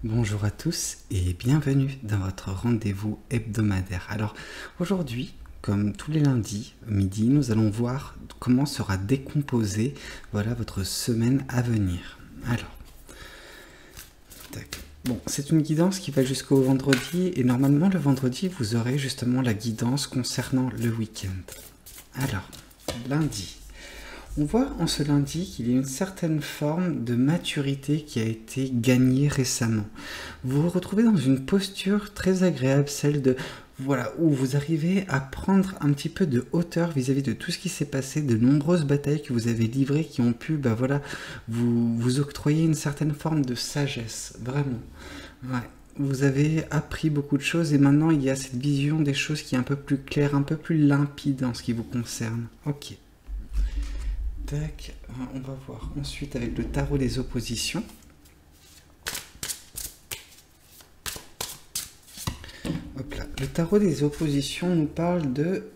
Bonjour à tous et bienvenue dans votre rendez-vous hebdomadaire. Alors aujourd'hui, comme tous les lundis midi, nous allons voir comment sera décomposée votre semaine à venir. Alors, tac. Bon, c'est une guidance qui va jusqu'au vendredi et normalement le vendredi vous aurez justement la guidance concernant le week-end. Alors, lundi. On voit en ce lundi qu'il y a une certaine forme de maturité qui a été gagnée récemment. Vous vous retrouvez dans une posture très agréable, celle de où vous arrivez à prendre un petit peu de hauteur vis-à-vis de tout ce qui s'est passé, de nombreuses batailles que vous avez livrées qui ont pu vous octroyer une certaine forme de sagesse, vraiment. Ouais. Vous avez appris beaucoup de choses et maintenant il y a cette vision des choses qui est un peu plus claire, un peu plus limpide en ce qui vous concerne. Ok. Tac, on va voir ensuite avec le tarot des oppositions. Hop là. Le tarot des oppositions nous parle de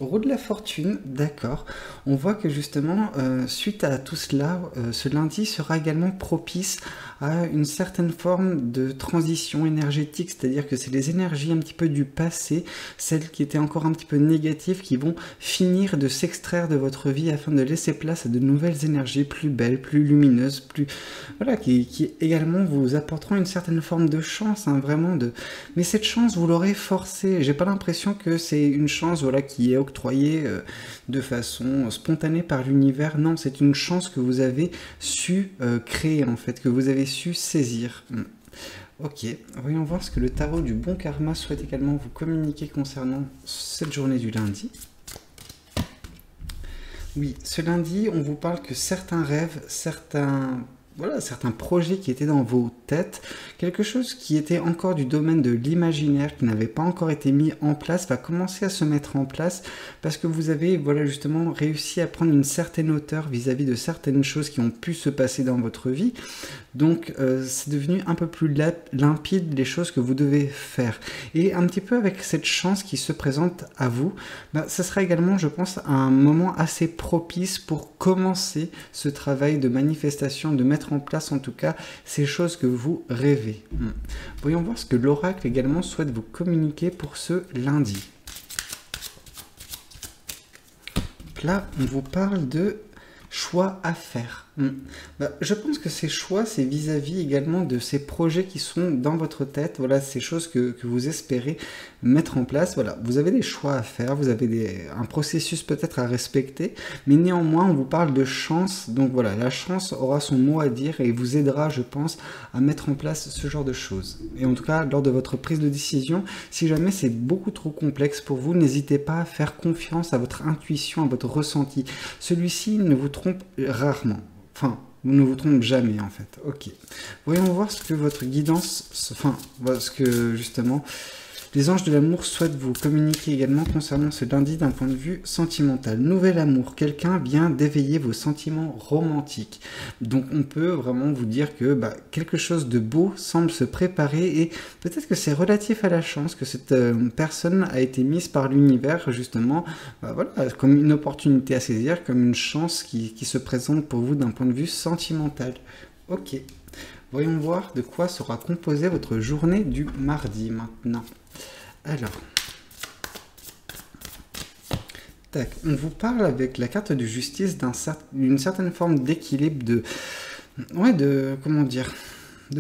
roue de la fortune, d'accord. On voit que justement, suite à tout cela, ce lundi sera également propice à une certaine forme de transition énergétique, c'est-à-dire que c'est les énergies un petit peu du passé, celles qui étaient encore un petit peu négatives, qui vont finir de s'extraire de votre vie afin de laisser place à de nouvelles énergies plus belles, plus lumineuses, qui également vous apporteront une certaine forme de chance, vraiment de. Mais cette chance, vous l'aurez forcée. J'ai pas l'impression que c'est une chance, qui est octroyée de façon spontanée par l'univers. Non, c'est une chance que vous avez su créer en fait, que vous avez su saisir. Ok, voyons voir ce que le tarot du bon karma souhaite également vous communiquer concernant cette journée du lundi. Oui, ce lundi, on vous parle que certains rêves, certains projets qui étaient dans vos têtes, quelque chose qui était encore du domaine de l'imaginaire, qui n'avait pas encore été mis en place, va commencer à se mettre en place parce que vous avez justement réussi à prendre une certaine hauteur vis-à-vis de certaines choses qui ont pu se passer dans votre vie. Donc c'est devenu un peu plus limpide les choses que vous devez faire. Et un petit peu avec cette chance qui se présente à vous, ce sera également, je pense, un moment assez propice pour commencer ce travail de manifestation, de mettre en place en tout cas ces choses que vous rêvez. Voyons voir ce que l'oracle également souhaite vous communiquer pour ce lundi. Là, on vous parle de choix à faire. Je pense que ces choix, c'est vis-à-vis également de ces projets qui sont dans votre tête, ces choses que vous espérez mettre en place. Vous avez des choix à faire, vous avez un processus peut-être à respecter, mais néanmoins, on vous parle de chance. Donc la chance aura son mot à dire et vous aidera, je pense, à mettre en place ce genre de choses. Et en tout cas, lors de votre prise de décision, si jamais c'est beaucoup trop complexe pour vous, n'hésitez pas à faire confiance à votre intuition, à votre ressenti. Celui-ci ne vous trompe rarement. Enfin, ne vous trompe jamais en fait. Ok. Voyons voir ce que votre guidance, ce que justement les anges de l'amour souhaitent vous communiquer également concernant ce lundi d'un point de vue sentimental. Nouvel amour, quelqu'un vient d'éveiller vos sentiments romantiques. Donc on peut vraiment vous dire que quelque chose de beau semble se préparer et peut-être que c'est relatif à la chance que cette personne a été mise par l'univers justement comme une opportunité à saisir, comme une chance qui se présente pour vous d'un point de vue sentimental. Ok. Voyons voir de quoi sera composée votre journée du mardi maintenant. Alors, tac, on vous parle avec la carte de justice d'une certaine forme d'équilibre, de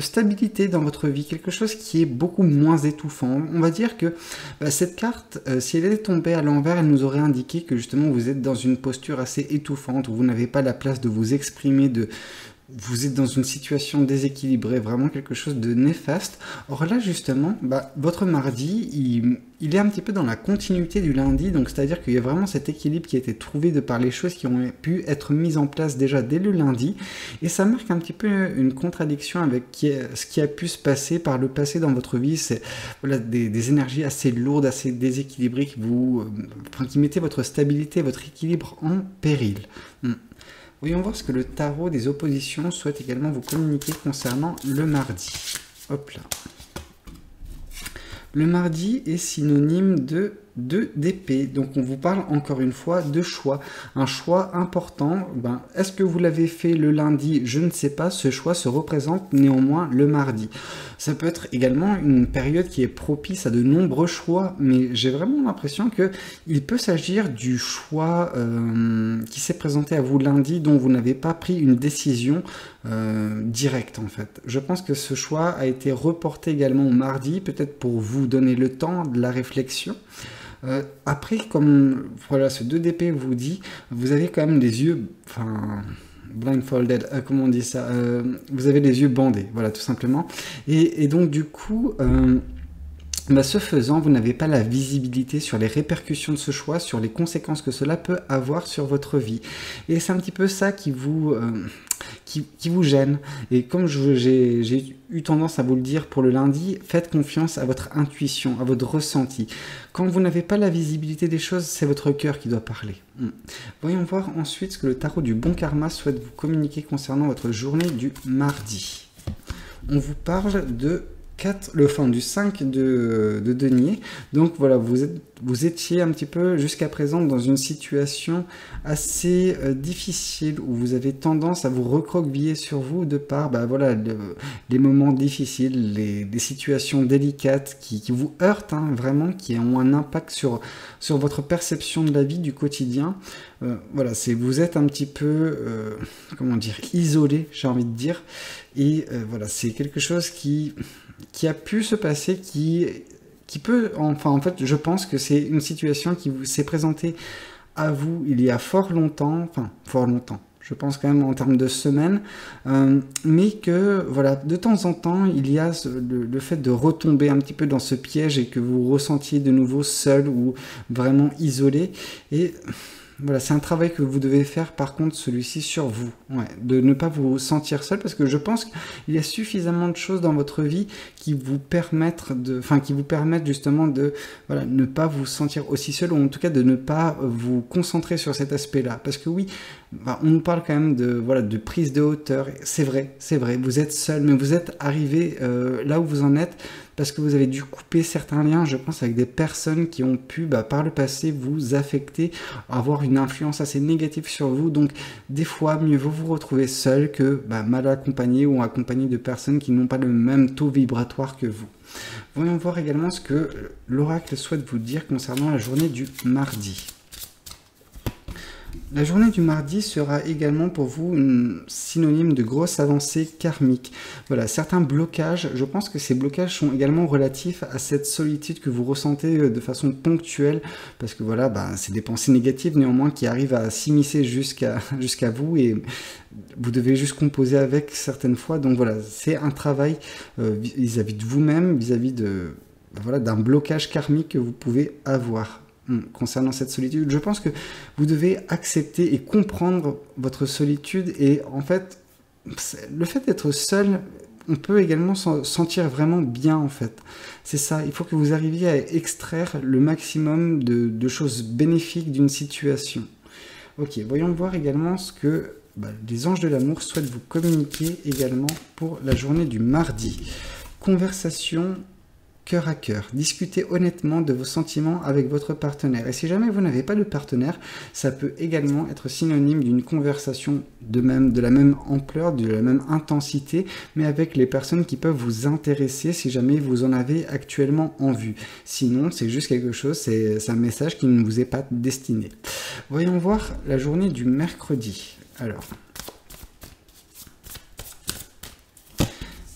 stabilité dans votre vie, quelque chose qui est beaucoup moins étouffant. On va dire que cette carte, si elle était tombée à l'envers, elle nous aurait indiqué que justement vous êtes dans une posture assez étouffante, où vous n'avez pas la place de vous exprimer, vous êtes dans une situation déséquilibrée, vraiment quelque chose de néfaste. Or là, justement, votre mardi, il est un petit peu dans la continuité du lundi, donc c'est-à-dire qu'il y a vraiment cet équilibre qui a été trouvé de par les choses qui ont pu être mises en place déjà dès le lundi, et ça marque un petit peu une contradiction avec ce qui a pu se passer par le passé dans votre vie. C'est des énergies assez lourdes, assez déséquilibrées qui mettaient votre stabilité, votre équilibre en péril. Voyons voir ce que le tarot des oppositions souhaite également vous communiquer concernant le mardi. Hop là. Le mardi est synonyme de 2 d'épée. Donc on vous parle encore une fois de choix. Un choix important. Est-ce que vous l'avez fait le lundi? Je ne sais pas. Ce choix se représente néanmoins le mardi. Ça peut être également une période qui est propice à de nombreux choix, mais j'ai vraiment l'impression qu'il peut s'agir du choix qui s'est présenté à vous lundi, dont vous n'avez pas pris une décision directe en fait. Je pense que ce choix a été reporté également au mardi, peut-être pour vous donner le temps de la réflexion. Après, comme voilà, ce 2 d'épée vous dit, vous avez quand même les yeux, blindfolded, comment on dit ça, vous avez les yeux bandés, voilà, tout simplement. Et donc du coup, ce faisant, vous n'avez pas la visibilité sur les répercussions de ce choix, sur les conséquences que cela peut avoir sur votre vie. Et c'est un petit peu ça qui vous gêne. Et comme j'ai eu tendance à vous le dire pour le lundi, faites confiance à votre intuition, à votre ressenti. Quand vous n'avez pas la visibilité des choses, c'est votre cœur qui doit parler. Voyons voir ensuite ce que le tarot du bon karma souhaite vous communiquer concernant votre journée du mardi. On vous parle de du 5 de denier. Donc voilà, vous étiez un petit peu jusqu'à présent dans une situation assez difficile où vous avez tendance à vous recroqueviller sur vous de par les moments difficiles, les situations délicates qui vous heurtent vraiment, qui ont un impact sur votre perception de la vie, du quotidien. Vous êtes un petit peu isolé, j'ai envie de dire, et c'est quelque chose qui a pu se passer, qui peut, en fait, je pense que c'est une situation qui s'est présentée à vous il y a fort longtemps, je pense quand même en termes de semaines, mais que, de temps en temps, il y a le fait de retomber un petit peu dans ce piège et que vous ressentiez de nouveau seul ou vraiment isolé, et... c'est un travail que vous devez faire par contre, celui-ci sur vous, de ne pas vous sentir seul, parce que je pense qu'il y a suffisamment de choses dans votre vie qui vous permettent justement de ne pas vous sentir aussi seul, ou en tout cas de ne pas vous concentrer sur cet aspect-là, parce que oui, on nous parle quand même de prise de hauteur, c'est vrai, vous êtes seul, mais vous êtes arrivé là où vous en êtes, parce que vous avez dû couper certains liens, je pense, avec des personnes qui ont pu, par le passé, vous affecter, avoir une influence assez négative sur vous. Donc, des fois, mieux vaut vous retrouver seul que mal accompagné ou accompagné de personnes qui n'ont pas le même taux vibratoire que vous. Voyons voir également ce que l'oracle souhaite vous dire concernant la journée du mardi. La journée du mardi sera également pour vous une synonyme de grosse avancée karmique. Certains blocages, je pense que ces blocages sont également relatifs à cette solitude que vous ressentez de façon ponctuelle, parce que c'est des pensées négatives néanmoins qui arrivent à s'immiscer jusqu'à vous, et vous devez juste composer avec certaines fois. Donc c'est un travail vis-à-vis de vous-même, vis-à-vis d'un blocage karmique que vous pouvez avoir. Concernant cette solitude, je pense que vous devez accepter et comprendre votre solitude, et en fait, le fait d'être seul, on peut également se sentir vraiment bien en fait. C'est ça, il faut que vous arriviez à extraire le maximum de choses bénéfiques d'une situation. Ok, voyons voir également ce que les anges de l'amour souhaitent vous communiquer également pour la journée du mardi. Conversation cœur à cœur. Discutez honnêtement de vos sentiments avec votre partenaire. Et si jamais vous n'avez pas de partenaire, ça peut également être synonyme d'une conversation de la même ampleur, de la même intensité, mais avec les personnes qui peuvent vous intéresser si jamais vous en avez actuellement en vue. Sinon, c'est juste quelque chose, c'est un message qui ne vous est pas destiné. Voyons voir la journée du mercredi. Alors...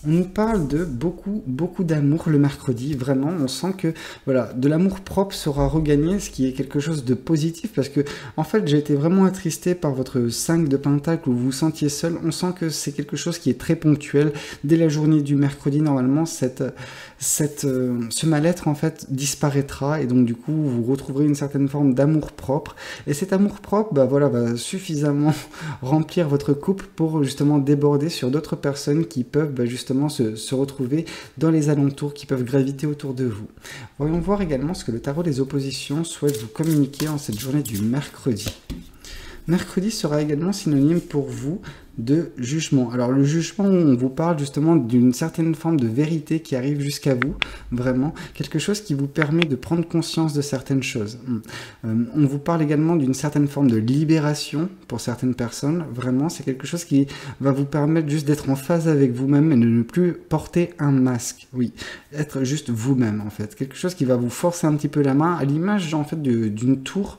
on nous parle de beaucoup d'amour le mercredi, vraiment, on sent que de l'amour propre sera regagné, ce qui est quelque chose de positif, parce que en fait j'ai été vraiment attristé par votre 5 de Pentacle où vous vous sentiez seul. On sent que c'est quelque chose qui est très ponctuel. Dès la journée du mercredi, normalement, ce mal-être en fait disparaîtra, et donc du coup vous retrouverez une certaine forme d'amour propre, et cet amour propre va suffisamment remplir votre couple pour justement déborder sur d'autres personnes qui peuvent justement se retrouver dans les alentours, qui peuvent graviter autour de vous. Voyons voir également ce que le tarot des oppositions souhaite vous communiquer en cette journée du mercredi. Mercredi sera également synonyme pour vous de jugement. Alors le jugement, on vous parle justement d'une certaine forme de vérité qui arrive jusqu'à vous, vraiment, quelque chose qui vous permet de prendre conscience de certaines choses. On vous parle également d'une certaine forme de libération pour certaines personnes, vraiment, c'est quelque chose qui va vous permettre juste d'être en phase avec vous-même et de ne plus porter un masque, oui, être juste vous-même en fait, quelque chose qui va vous forcer un petit peu la main, à l'image en fait d'une tour,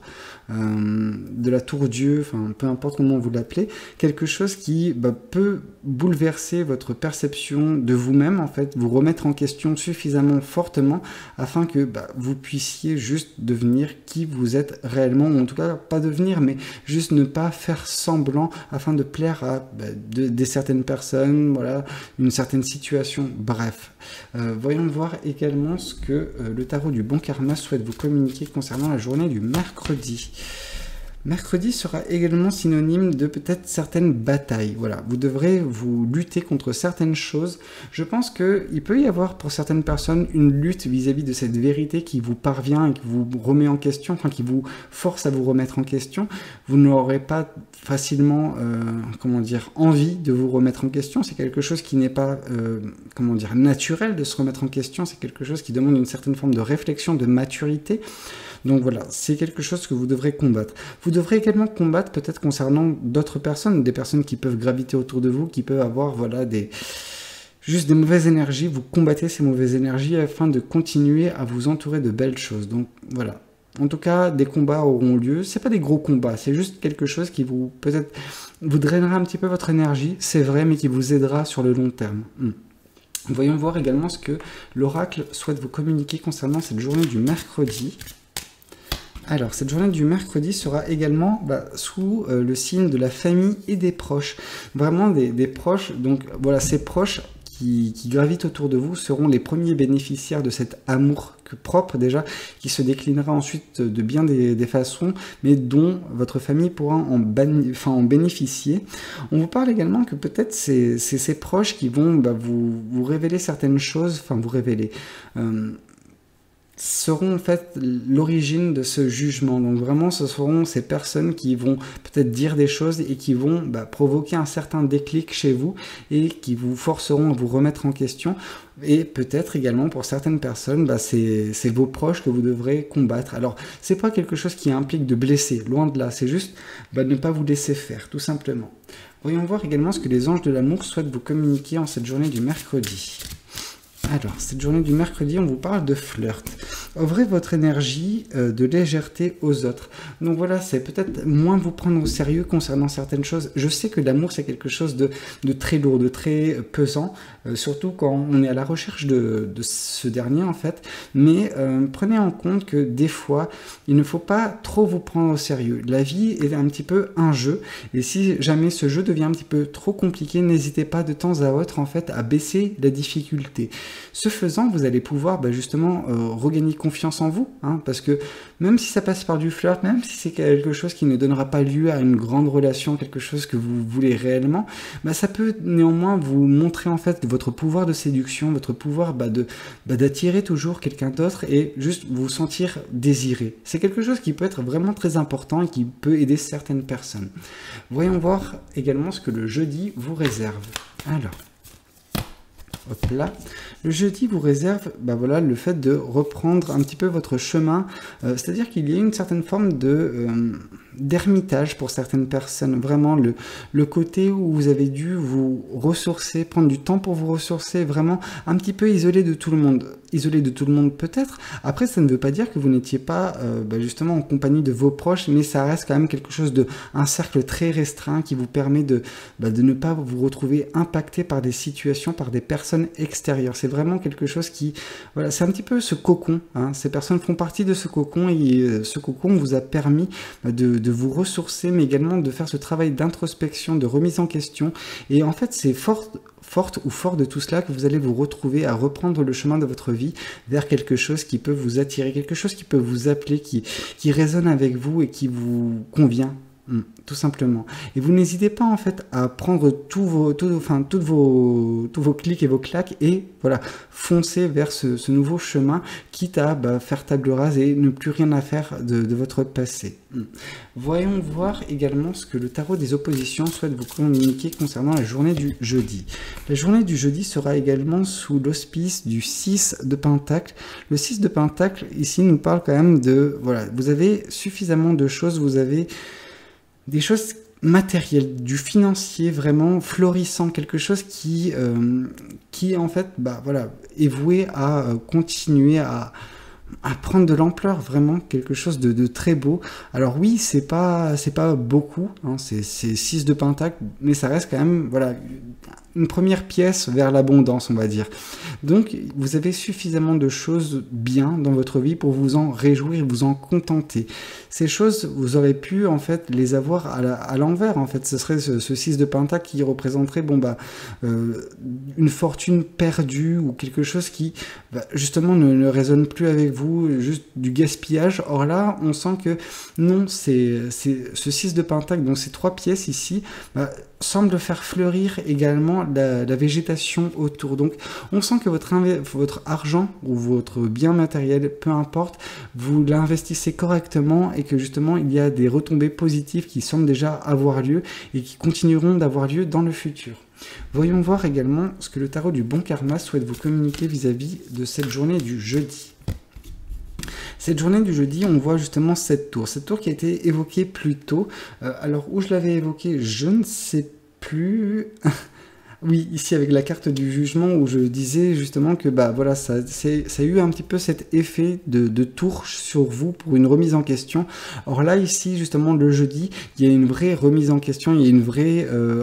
de la tour Dieu, enfin peu importe comment vous l'appelez, quelque chose qui peut bouleverser votre perception de vous-même en fait, vous remettre en question suffisamment fortement afin que vous puissiez juste devenir qui vous êtes réellement, ou en tout cas pas devenir, mais juste ne pas faire semblant afin de plaire à des certaines personnes, voilà, une certaine situation, bref. Voyons voir également ce que le tarot du bon karma souhaite vous communiquer concernant la journée du mercredi. Mercredi sera également synonyme de peut-être certaines batailles. Voilà, vous devrez vous lutter contre certaines choses. Je pense qu'il peut y avoir pour certaines personnes une lutte vis-à-vis de cette vérité qui vous parvient et qui vous remet en question, enfin qui vous force à vous remettre en question. Vous n'aurez pas facilement, envie de vous remettre en question. C'est quelque chose qui n'est pas, naturel de se remettre en question. C'est quelque chose qui demande une certaine forme de réflexion, de maturité. Donc voilà, c'est quelque chose que vous devrez combattre. Vous devrez également combattre peut-être concernant d'autres personnes, des personnes qui peuvent graviter autour de vous, qui peuvent avoir juste des mauvaises énergies. Vous combattez ces mauvaises énergies afin de continuer à vous entourer de belles choses. Donc voilà. En tout cas, des combats auront lieu. C'est pas des gros combats, c'est juste quelque chose qui vous drainera un petit peu votre énergie, c'est vrai, mais qui vous aidera sur le long terme. Voyons voir également ce que l'oracle souhaite vous communiquer concernant cette journée du mercredi. Alors, cette journée du mercredi sera également sous le signe de la famille et des proches. Vraiment des proches, donc voilà, ces proches qui gravitent autour de vous seront les premiers bénéficiaires de cet amour propre déjà, qui se déclinera ensuite de bien des façons, mais dont votre famille pourra en bénéficier. On vous parle également que peut-être c'est ces proches qui vont vous révéler certaines choses, seront en fait l'origine de ce jugement. Donc vraiment, ce seront ces personnes qui vont peut-être dire des choses et qui vont provoquer un certain déclic chez vous et qui vous forceront à vous remettre en question. Et peut-être également pour certaines personnes, c'est vos proches que vous devrez combattre. Alors, c'est pas quelque chose qui implique de blesser, loin de là, c'est juste ne pas vous laisser faire, tout simplement. Voyons voir également ce que les anges de l'amour souhaitent vous communiquer en cette journée du mercredi. Alors, cette journée du mercredi, on vous parle de flirt. Ouvrez votre énergie de légèreté aux autres. Donc voilà, c'est peut-être moins vous prendre au sérieux concernant certaines choses. Je sais que l'amour, c'est quelque chose de très lourd, de très pesant, surtout quand on est à la recherche de ce dernier, en fait. Mais prenez en compte que des fois, il ne faut pas trop vous prendre au sérieux. La vie est un petit peu un jeu, et si jamais ce jeu devient un petit peu trop compliqué, n'hésitez pas de temps à autre, en fait, à baisser la difficulté. Ce faisant, vous allez pouvoir justement regagner confiance en vous, parce que même si ça passe par du flirt, même si c'est quelque chose qui ne donnera pas lieu à une grande relation, quelque chose que vous voulez réellement, ça peut néanmoins vous montrer en fait votre pouvoir de séduction, votre pouvoir d'attirer toujours quelqu'un d'autre et juste vous sentir désiré. C'est quelque chose qui peut être vraiment très important et qui peut aider certaines personnes. Voyons voir également ce que le jeudi vous réserve. Alors, hop là. Le jeudi vous réserve le fait de reprendre un petit peu votre chemin, c'est-à-dire qu'il y a une certaine forme d'ermitage pour certaines personnes, vraiment le côté où vous avez dû vous ressourcer, prendre du temps pour vous ressourcer, vraiment un petit peu isolé de tout le monde peut-être. Après, ça ne veut pas dire que vous n'étiez pas justement en compagnie de vos proches, mais ça reste quand même quelque chose un cercle très restreint qui vous permet de ne pas vous retrouver impacté par des situations, par des personnes extérieures. C'est vraiment quelque chose qui, c'est un petit peu ce cocon, ces personnes font partie de ce cocon et ce cocon vous a permis de vous ressourcer, mais également de faire ce travail d'introspection, de remise en question, et en fait c'est fort de tout cela que vous allez vous retrouver à reprendre le chemin de votre vie vers quelque chose qui peut vous attirer, quelque chose qui peut vous appeler, qui résonne avec vous et qui vous convient. tout simplement. Et vous n'hésitez pas en fait à prendre tous vos clics et vos claques et voilà, foncer vers ce nouveau chemin, quitte à faire table rase et ne plus rien à faire de votre passé. Voyons voir également ce que le tarot des oppositions souhaite vous communiquer concernant la journée du jeudi. La journée du jeudi sera également sous l'auspice du 6 de Pentacle. Le 6 de Pentacle, ici, nous parle quand même de... Voilà, vous avez suffisamment de choses, vous avez des choses matérielles, du financier vraiment florissant, quelque chose qui en fait, voilà, est voué à continuer à prendre de l'ampleur, vraiment quelque chose de très beau. Alors oui, c'est pas beaucoup, hein, c'est 6 de Pentacle, mais ça reste quand même, voilà, une première pièce vers l'abondance, on va dire. Donc, vous avez suffisamment de choses bien dans votre vie pour vous en réjouir, vous en contenter. Ces choses, vous aurez pu, en fait, les avoir à l'envers, en fait. Ce serait ce 6 de Pentacle qui représenterait, une fortune perdue ou quelque chose qui, justement, ne résonne plus avec vous, juste du gaspillage. Or là, on sent que non, c'est ce 6 de Pentacle, donc ces 3 pièces ici, semble faire fleurir également la végétation autour. Donc, on sent que votre argent ou votre bien matériel, peu importe, vous l'investissez correctement et que justement, il y a des retombées positives qui semblent déjà avoir lieu et qui continueront d'avoir lieu dans le futur. Voyons voir également ce que le tarot du bon karma souhaite vous communiquer vis-à-vis de cette journée du jeudi. Cette journée du jeudi, on voit justement cette tour qui a été évoquée plus tôt. Alors, où je l'avais évoquée, je ne sais plus... Oui, ici avec la carte du jugement où je disais justement que voilà, ça a eu un petit peu cet effet de tour sur vous pour une remise en question. Or là, ici, justement, le jeudi, il y a une vraie remise en question, il y a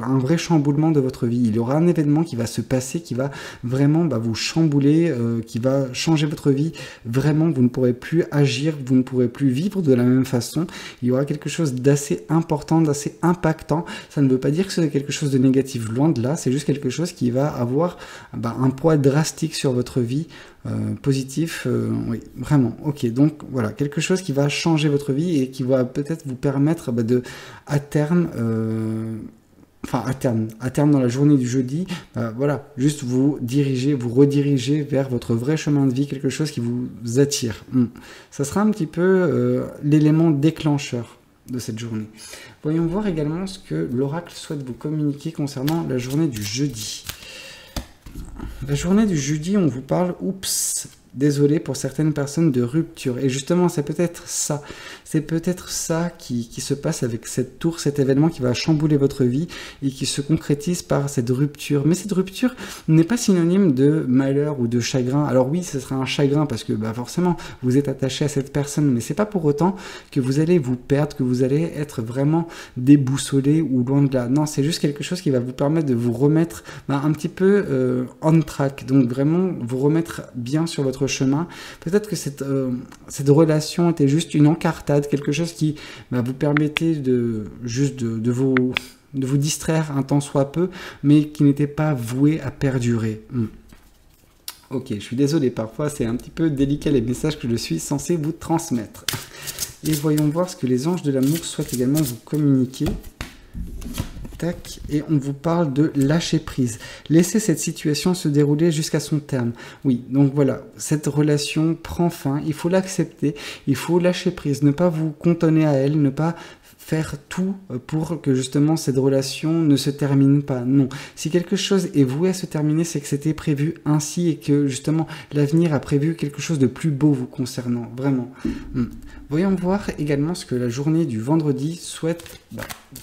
un vrai chamboulement de votre vie. Il y aura un événement qui va se passer, qui va vraiment vous chambouler, qui va changer votre vie. Vraiment, vous ne pourrez plus agir, vous ne pourrez plus vivre de la même façon. Il y aura quelque chose d'assez important, d'assez impactant. Ça ne veut pas dire que c'est quelque chose de négatif, loin de là, c'est juste quelque chose qui va avoir un poids drastique sur votre vie, positif, oui, vraiment, ok, donc voilà, quelque chose qui va changer votre vie et qui va peut-être vous permettre à terme dans la journée du jeudi, voilà, juste vous rediriger vers votre vrai chemin de vie, quelque chose qui vous attire. Ça sera un petit peu l'élément déclencheur de cette journée. Voyons voir également ce que l'oracle souhaite vous communiquer concernant la journée du jeudi. La journée du jeudi, on vous parle, désolé pour certaines personnes, de rupture. Et justement, c'est peut-être ça. C'est peut-être ça qui se passe avec cette tour, cet événement qui va chambouler votre vie et qui se concrétise par cette rupture. Mais cette rupture n'est pas synonyme de malheur ou de chagrin. Alors oui, ce sera un chagrin parce que forcément, vous êtes attaché à cette personne, mais c'est pas pour autant que vous allez vous perdre, que vous allez être vraiment déboussolé ou loin de là. Non, c'est juste quelque chose qui va vous permettre de vous remettre un petit peu on track. Donc vraiment, vous remettre bien sur votre chemin. Peut-être que cette relation était juste une encartade, quelque chose qui vous permettait de vous distraire un temps soit peu, mais qui n'était pas voué à perdurer. Ok, je suis désolé, parfois c'est un petit peu délicat les messages que je suis censé vous transmettre. Et voyons voir ce que les anges de l'amour souhaitent également vous communiquer. Tac, et on vous parle de lâcher prise. Laissez cette situation se dérouler jusqu'à son terme. Oui, donc voilà, cette relation prend fin, il faut l'accepter, il faut lâcher prise, ne pas vous cantonner à elle, ne pas faire tout pour que justement cette relation ne se termine pas. Non, si quelque chose est voué à se terminer, c'est que c'était prévu ainsi et que justement l'avenir a prévu quelque chose de plus beau vous concernant, vraiment. Voyons voir également ce que la journée du vendredi souhaite,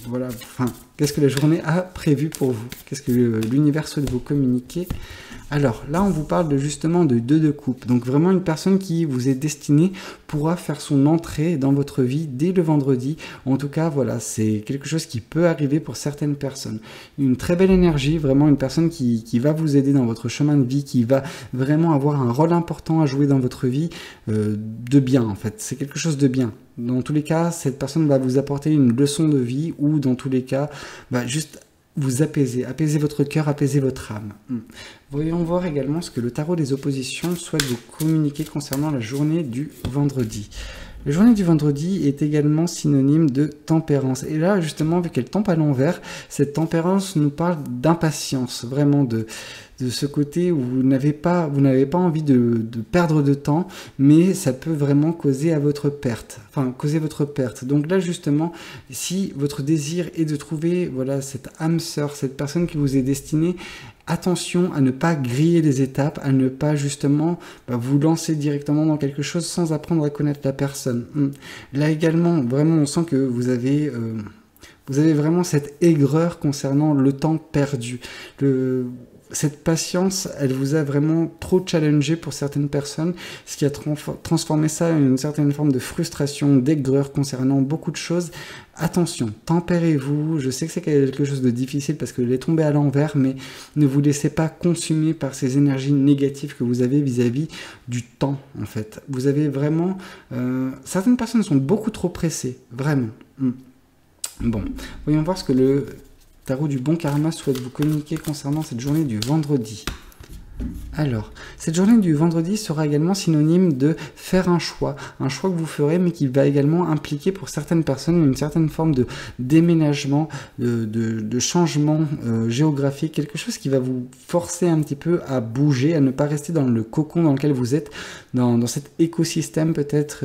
voilà, qu'est-ce que la journée a prévu pour vous? Qu'est-ce que l'univers souhaite vous communiquer? Alors là, on vous parle justement de 2 de coupe. Donc vraiment une personne qui vous est destinée pourra faire son entrée dans votre vie dès le vendredi. En tout cas, voilà, c'est quelque chose qui peut arriver pour certaines personnes. Une très belle énergie, vraiment une personne qui va vous aider dans votre chemin de vie, qui va vraiment avoir un rôle important à jouer dans votre vie, de bien en fait. C'est quelque chose de bien. Dans tous les cas, cette personne va vous apporter une leçon de vie ou dans tous les cas, juste vous apaiser votre cœur, apaiser votre âme. Voyons voir également ce que le tarot des oppositions souhaite vous communiquer concernant la journée du vendredi. La journée du vendredi est également synonyme de tempérance. Et là, justement, vu qu'elle tombe à l'envers, cette tempérance nous parle d'impatience, vraiment de ce côté où vous n'avez pas envie de perdre de temps, mais ça peut vraiment causer votre perte. Donc là, justement, si votre désir est de trouver, voilà, cette âme sœur, cette personne qui vous est destinée, attention à ne pas griller les étapes, à ne pas justement vous lancer directement dans quelque chose sans apprendre à connaître la personne. Là également, vraiment, on sent que vous avez vraiment cette aigreur concernant le temps perdu. Cette patience, elle vous a vraiment trop challengé pour certaines personnes, ce qui a transformé ça en une certaine forme de frustration, d'aigreur concernant beaucoup de choses. Attention, tempérez-vous, je sais que c'est quelque chose de difficile parce que elle est tombée à l'envers, mais ne vous laissez pas consumer par ces énergies négatives que vous avez vis-à-vis du temps, en fait. Vous avez vraiment... certaines personnes sont beaucoup trop pressées, vraiment. Bon, voyons voir ce que le tarot du bon karma souhaite vous communiquer concernant cette journée du vendredi. Alors, cette journée du vendredi sera également synonyme de faire un choix que vous ferez, mais qui va également impliquer pour certaines personnes une certaine forme de déménagement, de changement géographique, quelque chose qui va vous forcer un petit peu à bouger, à ne pas rester dans le cocon dans lequel vous êtes, dans cet écosystème peut-être.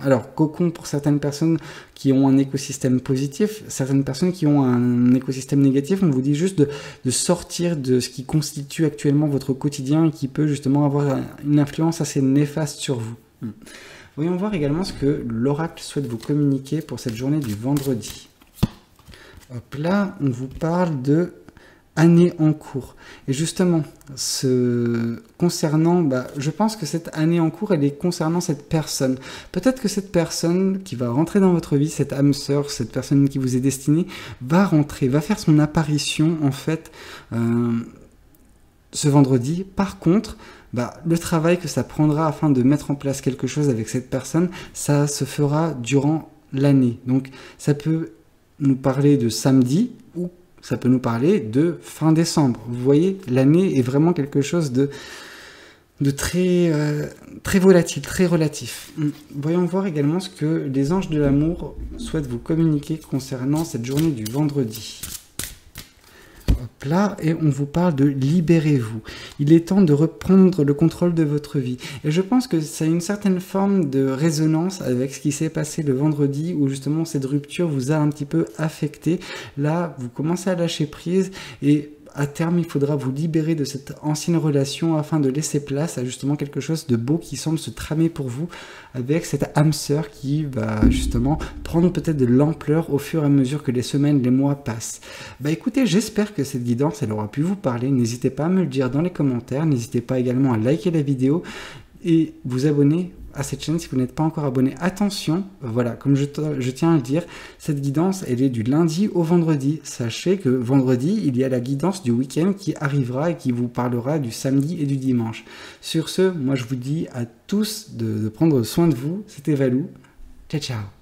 Alors, cocon pour certaines personnes qui ont un écosystème positif, certaines personnes qui ont un écosystème négatif, on vous dit juste de sortir de ce qui constitue actuellement votre quotidien et qui peut justement avoir une influence assez néfaste sur vous. Voyons voir également ce que l'oracle souhaite vous communiquer pour cette journée du vendredi. Hop là, on vous parle de année en cours. Et justement, concernant, je pense que cette année en cours, elle est concernant cette personne. Peut-être que cette personne qui va rentrer dans votre vie, cette âme sœur, cette personne qui vous est destinée, va rentrer, va faire son apparition, en fait, ce vendredi. Par contre, le travail que ça prendra afin de mettre en place quelque chose avec cette personne, ça se fera durant l'année. Donc, ça peut nous parler de samedi ou ça peut nous parler de fin décembre. Vous voyez, l'année est vraiment quelque chose de très, très volatile, très relatif. Voyons voir également ce que les anges de l'amour souhaitent vous communiquer concernant cette journée du vendredi. Hop là, et on vous parle de libérez-vous. Il est temps de reprendre le contrôle de votre vie. Et je pense que ça a une certaine forme de résonance avec ce qui s'est passé le vendredi où justement cette rupture vous a un petit peu affecté. Là, vous commencez à lâcher prise et à terme, il faudra vous libérer de cette ancienne relation afin de laisser place à justement quelque chose de beau qui semble se tramer pour vous avec cette âme sœur qui va justement prendre peut-être de l'ampleur au fur et à mesure que les semaines, les mois passent. Écoutez, j'espère que cette guidance, elle aura pu vous parler. N'hésitez pas à me le dire dans les commentaires. N'hésitez pas également à liker la vidéo et vous abonner à cette chaîne si vous n'êtes pas encore abonné. Attention, voilà, comme je tiens à le dire, cette guidance, elle est du lundi au vendredi. Sachez que vendredi, il y a la guidance du week-end qui arrivera et qui vous parlera du samedi et du dimanche. Sur ce, moi je vous dis à tous de prendre soin de vous. C'était Valou. Ciao, ciao.